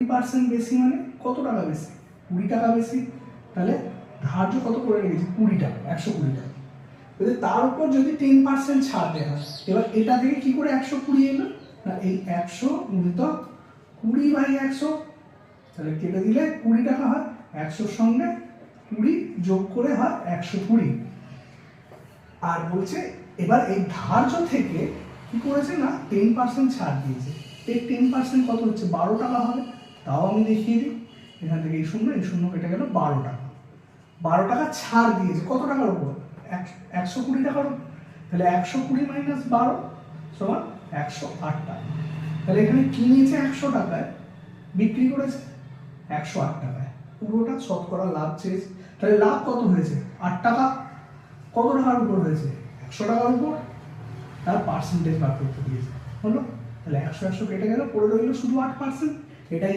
20% বেশি মানে কত টাকা বেশি? 20 টাকা বেশি। তাহলে ধার্য কত করে রেখেছি? 20 টাকা, 120 টাকা। তার উপর যদি 10% ছাড় দেওয়া হয়, এবার এটা থেকে কি করে 120 এলো? না এই 100 গুণিতক 20/100, তাহলে কেটে দিলে 20 টাকা হয়, 100 সঙ্গে 20 যোগ করে হয় 120। আর বলছে এবার এই ধার্য থেকে কি করেছে না 10% ছাড় দিয়েছে। এই 10% কত হচ্ছে? 12 টাকা হবে। তাও আমি দেখিয়ে দিই, এখান থেকে এই শূন্য কেটে গেল, 12 টাকা। 12 টাকা ছাড় দিয়েছে কত টাকার উপর? 120 টাকার উপর। তাহলে 120 মাইনাস 12 সমান 108 টাকা। তাহলে এখানে কিনেছে 100 টাকায়, বিক্রি করেছে 108 টাকায়। পুরোটা শতকরা লাভ চেয়েছে। তাহলে লাভ কত হয়েছে? 8 টাকা। কত টাকার উপর হয়েছে? 100 টাকার উপর। তার পার্সেন্টেজ বার করতে দিয়েছে, হলো? তাহলে 100 কেটে গেল, পড়ে রইল শুধু 8%। এটাই